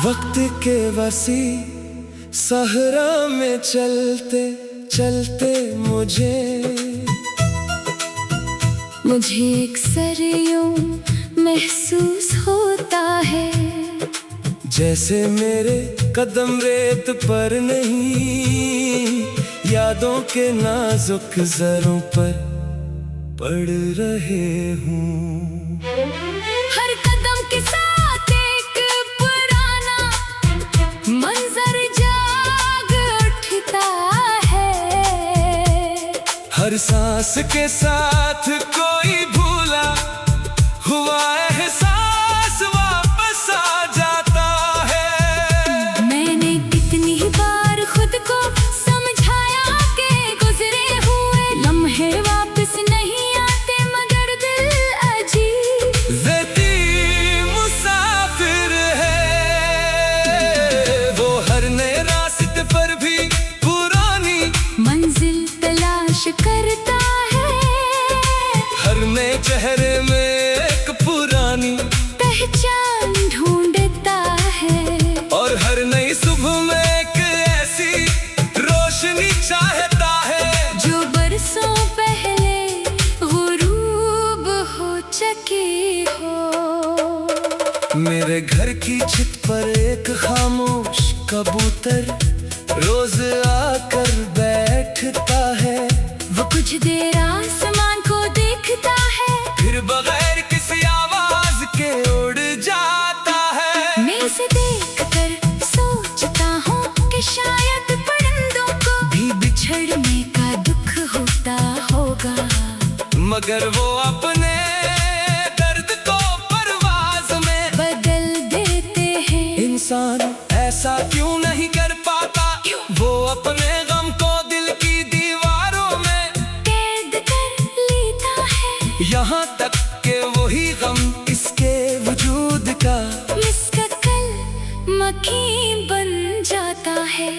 वक्त के वसी सहरा में चलते चलते मुझे अक्सर यूं महसूस होता है जैसे मेरे कदम रेत पर नहीं, यादों के नाजुक जरों पर पड़ रहे हूँ। हर कदम के साथ एक पुराना मंजर जाग उठता है। हर सांस के साथ कोई भूला हुआ एहसास वापस आ जाता है। मैंने कितनी बार खुद को समझाया कि गुजरे हुए लम्हे वापस नहीं आते, मगर दिल अजीब ज़िद्दी मुसाफिर है। वो हर नए रास्ते पर भी पुरानी मंजिल तलाश करता है। हर नए चेहरे में एक पुरानी पहचान ढूंढता है। और हर नई सुबह में एक ऐसी रोशनी चाहता है जो बरसों पहले गुरूब हो चुकी हो। मेरे घर की छत पर एक खामोश कबूतर रोज आकर बैठता है। वो कुछ देर आसमान को देखता है, फिर बगैर किसी आवाज के उड़ जाता है। मैं इसे देखकर सोचता हूँ कि शायद परिंदों को भी बिछड़ने का दुख होता होगा, मगर वो अपने दर्द को परवाज में बदल देते हैं। इंसान ऐसा क्यों नहीं कर पाता? वो अपने गम को दिल की दीवारों में कैद कर लेता है। यहाँ तक के वही गम इसके वजूद का मुस्तकिल मकीन बन जाता है।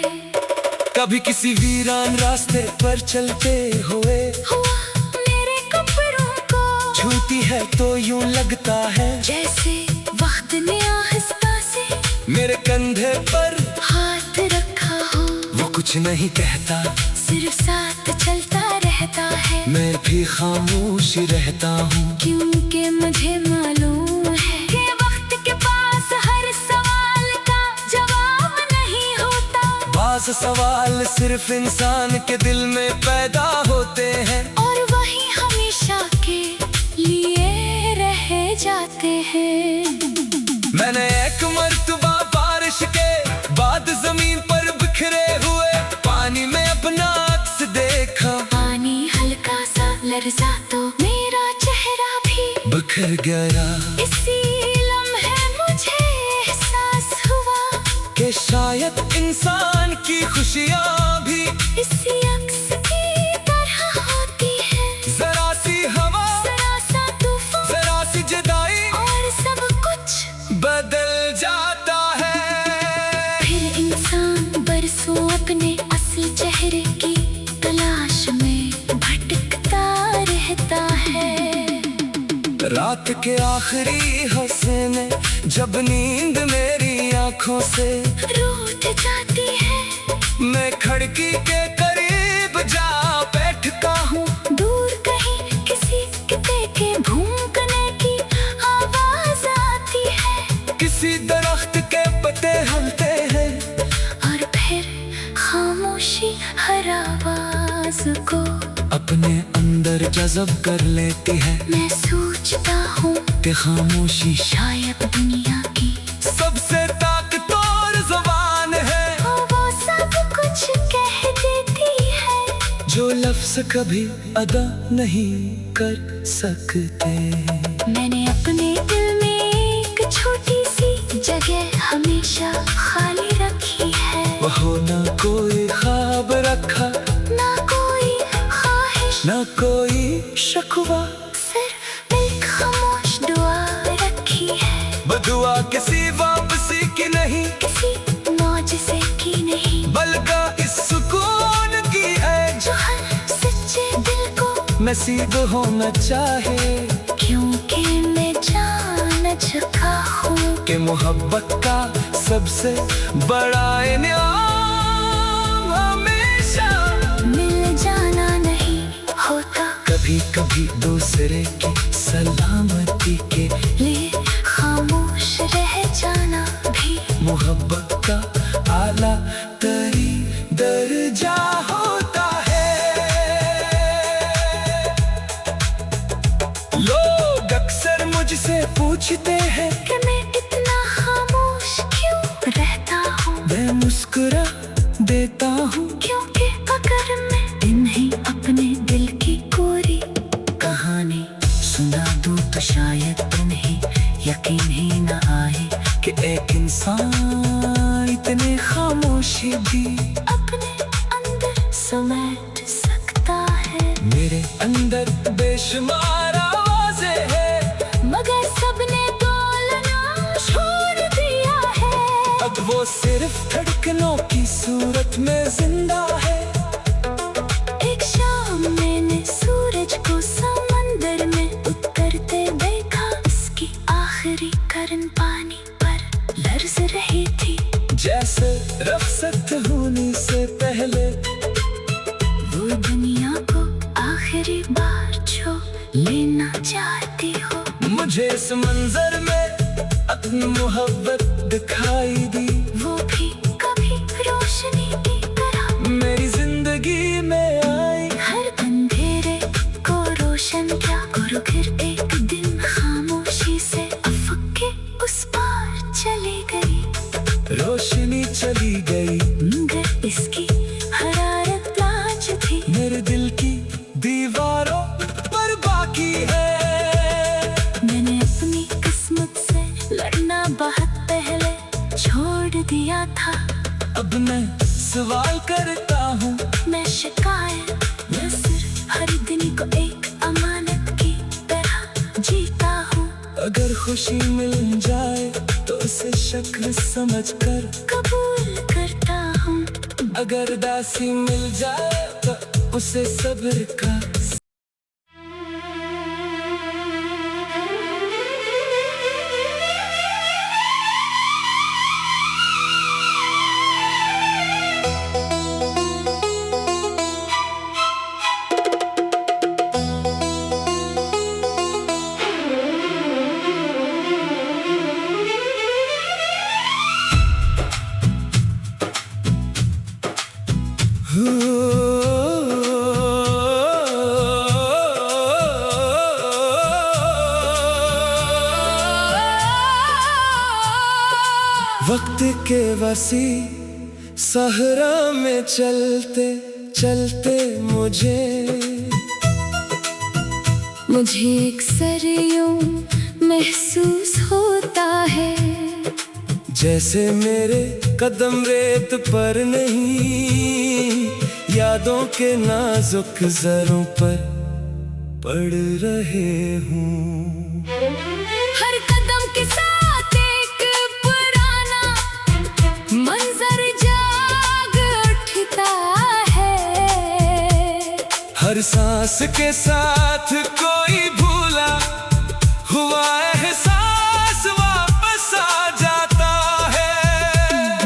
कभी किसी वीरान रास्ते पर चलते हुए हुआ मेरे कपड़ों को छूती है तो यूं लगता है जैसे वक्त ने आहिस्ता से मेरे कंधे पर हाथ रखा हो। वो कुछ नहीं कहता, सिर्फ साथ चलता रहता है। मैं भी खामोश रहता हूँ, क्योंकि मुझे मालूम है कि वक्त के पास हर सवाल का जवाब नहीं होता। बाज़ सवाल सिर्फ इंसान के दिल में पैदा होते हैं और वही हमेशा के लिए रह जाते हैं। मैंने एक मर्तबा बारिश के बाद जमीन पर बिखरे हुए पानी में अपना अक्स देखा। पानी हल्का सा लरज़ा तो मेरा चेहरा भी बिखर गया। इसी लम्हे मुझे एहसास हुआ कि शायद इंसान की खुशियाँ भी इसी अक्स की तरह होती है। जरा सी हवा, जरा सा तूफान, जरा सी जुदाई और सब कुछ बदल जाता है। फिर इंसान बरसों अपने असल चेहरे की तलाश में भटकता रहता है। रात के आखिरी हिस्से में जब नींद मेरी आंखों से रूठ जाती है, मैं खिड़की के करीब जा बैठता हूँ। दूर कहीं किसी किते के भूकने की आवाज आती है। किसी दरख्त के पत्ते हिलते हैं और फिर खामोशी हर आवाज को अपने अंदर जज़ब कर लेती है। मैं सोचता हूँ कि खामोशी शायद दुनिया की सबसे ताकतवर ज़बान है, वो सब कुछ कह देती है जो लफ्ज़ कभी अदा नहीं कर सकते। मैंने अपने दिल में एक छोटी सी जगह हमेशा खाली रखी है। वहो ना कोई ख्वाब रखा, ना कोई ख्वाहिश, ना कोई शकवा, सिर्फ एक खामोश दुआ रखी है। बदुआ किसी वापसी की नहीं, किसी मौजज़े की नहीं, बल्कि इस सुकून की है जो हर सच्चे दिल को नसीब होना चाहे। क्योंकि मैं जान चुका हूँ कि मोहब्बत का सबसे बड़ा इनाम हमेशा मिल जाना नहीं होता, कभी कभी दूसरे की सलामती के लिए खामोश रह जाना भी मोहब्बत का आला तरी दर्जा होता है। लोग अक्सर मुझसे पूछते हैं कि मैं इतना खामोश क्यों रहता हूँ। मैं मुस्कुरा देता हूँ क्योंकि अगर मैं इन्हीं अपने दिल की कोरी कहानी सुना दूँ तो शायद तुम्हें यकीन ही न आए कि एक इंसान इतने खामोशी भी अपने अंदर समेट सकता है। मेरे अंदर बेशुमार आवाजें हैं, मगर सबने बोलना छोड़ दिया है। अब वो सिर्फ धड़कनों की सूरत में जिंदा है। एक शाम मैंने सूरज को समंदर में उतरते देखा, उसकी आखिरी किरण पानी पर लर्ज रही थी। जैसे रफ्सत होने से पहले वो दुनिया को आखिरी बार छू लेना चाहती हो। मुझे इस मंजर में अपनी मोहब्बत दिखाई दी। वो भी कभी रोशनी की तरह मेरी जिंदगी में आई, हर अंधेरे को रोशन क्या करो। फिर एक दिन खामोशी से अफक के उस पार चली गई। रोशनी चली गई मगर इसकी हरारत लाज थी मेरे दिल की दीवारों पर बाकी है। मैंने अपनी किस्मत से लड़ना बहुत पहले छोड़ दिया था। अब मैं सवाल करता हूँ, मैं शिकायत मैं सिर्फ हर दिन को एक अमानत की तरह जीता हूँ। अगर खुशी मिल जाए तो उसे शक्ल समझकर कबूल करता हूँ। अगर दासी मिल जाए तो उसे सब्र का वक्त के वसी सहरा में चलते चलते मुझे अक्सर यूं महसूस होता है जैसे मेरे कदम रेत पर नहीं, यादों के नाजुक जरों पर पड़ रहे हूँ। हर कदम के साथ एक पुराना मंजर जाग उठता है। हर सांस के साथ कोई भूला हुआ एहसास वापस आ जाता है।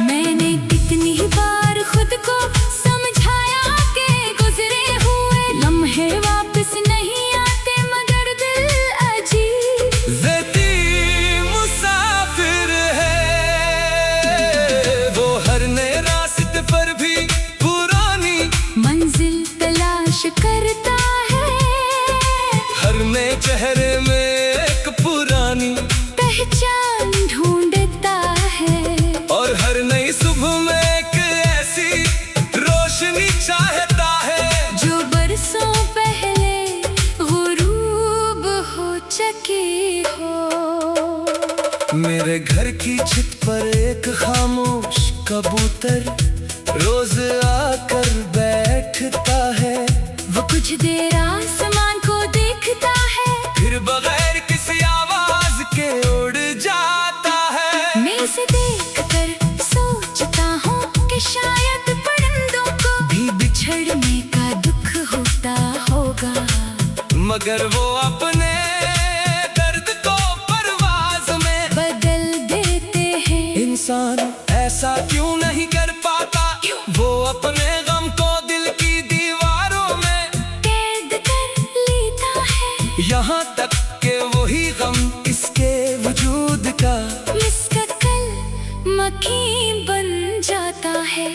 मैंने कितनी बार खुद को समझाया कि गुजरे हुए लम्हे वापस नहीं आते, मगर दिल अजीब ज़िंदगी मुसाफिर है। वो हर नए रास्ते पर भी पुरानी मंजिल तलाश करता है। हर नए चेहरे में एक पुरानी पहचान ढूंढता है। और हर नई सुबह में एक ऐसी रोशनी चाहता है जो बरसों पहले गुरूब हो चुकी हो। मेरे घर की छत पर एक खामोश कबूतर रोज आकर बैठता है। वो कुछ देर आसमान को देखता है, फिर बगैर किसी आवाज के उड़ जाता है। मैं इसे देखकर सोचता हूँ कि शायद परिंदों को भी बिछड़ने का दुख होता होगा, मगर वो अपने दर्द को परवाज में बदल देते हैं। इंसान ऐसा क्यों नहीं कर पाता? वो अपने गम को दिल की दीवारों में कैद कर लेता है। यहाँ तक के वही गम इसके वजूद का मुस्तकिल मकीन बन जाता है।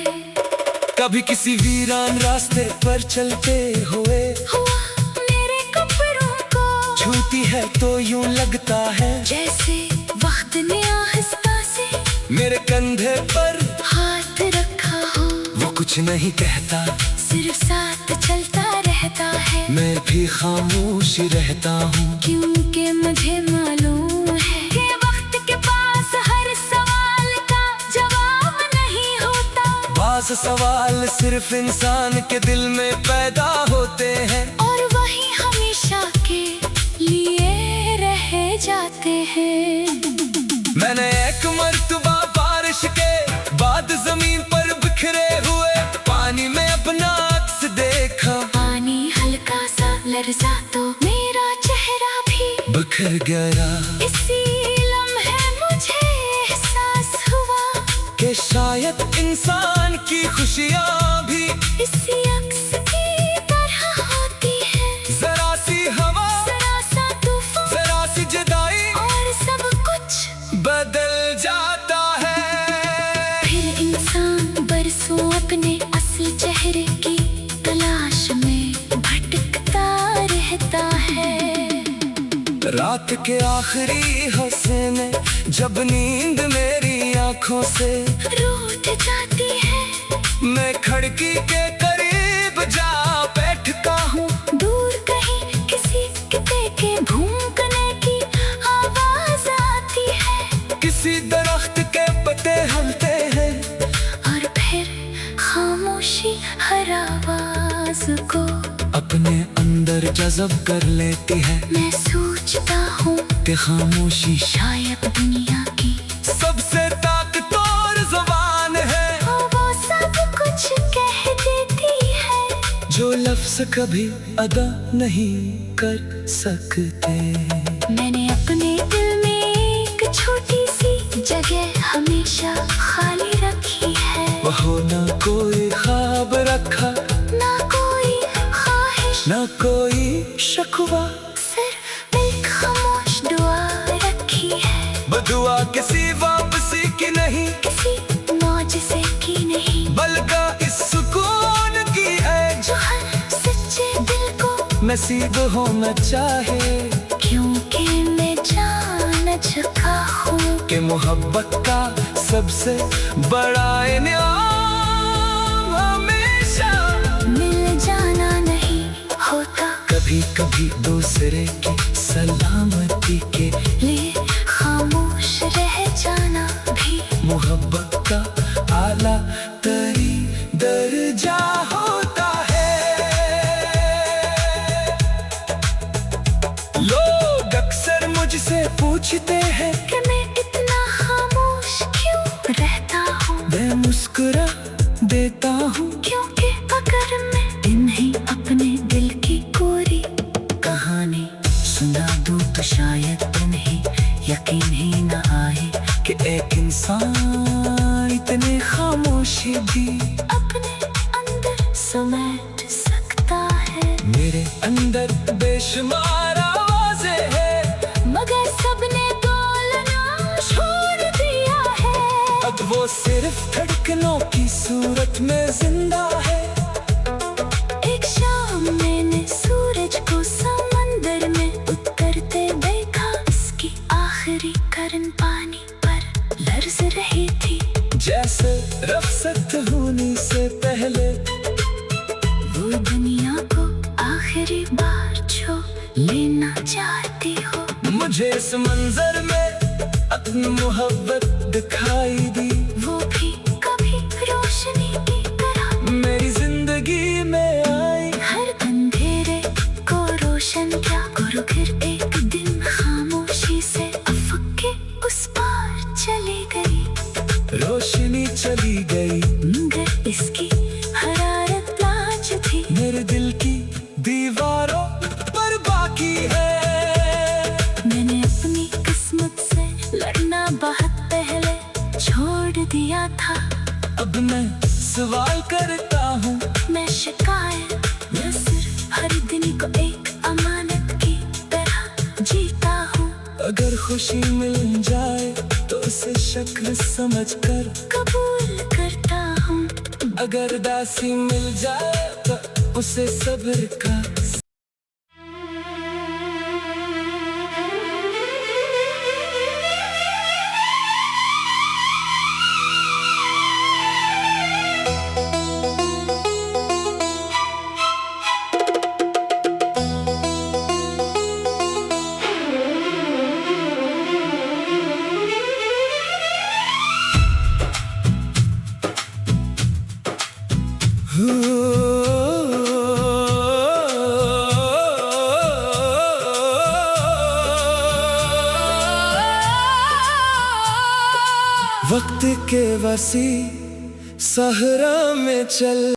कभी किसी वीरान रास्ते पर चलते हुए हुआ मेरे कपड़ों को छूती है तो यूं लगता है जैसे वक्त ने आहिस्ता से मेरे कंधे पर हाथ रखा हो। वो कुछ नहीं कहता, सिर्फ साथ चलता रहता है। मैं भी खामोश रहता हूँ, क्योंकि मुझे मालूम है कि वक्त के पास हर सवाल का जवाब नहीं होता। बाज़ सवाल सिर्फ इंसान के दिल में पैदा होते हैं और वही हमेशा के लिए रह जाते हैं। मैंने एक मर्तबा बारिश के बाद जमीन पर बिखरे हुए पानी में अपना अक्स देखा। पानी हल्का सा लर्जा तो मेरा चेहरा भी बिखर गया। इसी लम्हे मुझे एहसास हुआ कि शायद इंसान की खुशियाँ भी इसी अक्स की तरह होती है। जरा सी हवा, जरा सा तूफान, जरा सी जुदाई और सब कुछ बदल जाता है। फिर इंसान बरसों अपने असली चेहरे की तलाश में भटकता रहता है। रात के आखिरी हिस्से में जब नींद मेरी आंखों से रूठ जाती है, मैं खिड़की के करीब जा बैठता हूँ। दूर कहीं किसी किते के भूकने की आवाज आती है। किसी दरख्त के पत्ते हिलते हैं और फिर खामोशी हर आवाज को अपने अंदर जज़ब कर लेती है। मैं सोचता हूँ कि खामोशी शायद दुनिया की सबसे ताकतवर ज़ुबान है, वो सब कुछ कह देती है जो लफ्ज़ कभी अदा नहीं कर सकते। मैंने अपने दिल में एक छोटी सी जगह हमेशा खाली रखी है। वह ना कोई ख्वाब रखा, ना कोई ख्वाहिश, ना कोई शिकवा, सिर्फ एक खामोश दुआ रखी है। बदुआ किसी वापसी की नहीं, किसी मौजज़े की नहीं, बल्कि इस सुकून की है जो हर सच्चे दिल को नसीब होना चाहे। क्योंकि मैं जान चुका हूँ कि मोहब्बत का सबसे बड़ा इनाम हमेशा मिल जाना नहीं होता। कभी कभी दूसरे की सलामती के लिए खामोश रह जाना भी मोहब्बत का आला तरी दर्जा होता है। लोग अक्सर मुझसे पूछते हैं कि मैं इतना खामोश क्यों रहता हूँ। मैं मुस्कुरा देता हूँ, क्योंकि अगर मैं इन्हें अपने दिल की पूरी कहानी सुना दूँ तो शायद उन्हें यकीन ही न आए कि एक इंसान इतने खामोशी भी अपने अंदर समेट सकता है। मेरे अंदर बेशुमार आवाज़ें हैं, मगर सबने बोलना छोड़ दिया है। अब वो सिर्फ धड़कनों की सूरत में जिंदा है। एक शाम मैंने सूरज को समंदर में उतरते देखा। इसकी आखिरी किरण पानी पर लर्ज रही थी, जैसे रफ्सत होने से पहले वो दुनिया को आखिरी बार छू लेना चाहती हो। मुझे इस मंजर में अपनी मोहब्बत दिखाई दी। वो भी कभी रोशनी की तरह मेरी जिंदगी में आई, हर अंधेरे को रोशन क्या करो। फिर एक दिन खामोशी से अफक के उस पार चली गई। रोशनी चली गई, मगर इसकी हरारत लाज थी मेरे दिल की दीवारों पर बाकी है। मैंने अपनी किस्मत से लड़ना बहुत पहले छोड़ दिया था। अब मैं सवाल करता हूँ, मैं शिकायत या सिर्फ हर दिन को एक अमानत की तरह जीता हूँ। अगर खुशी मिल जाए तो उसे शक्ल समझकर कबूल करता हूँ। अगर उदासी मिल जाए तो उसे सब्र का वक्त के वसी सहरा में चल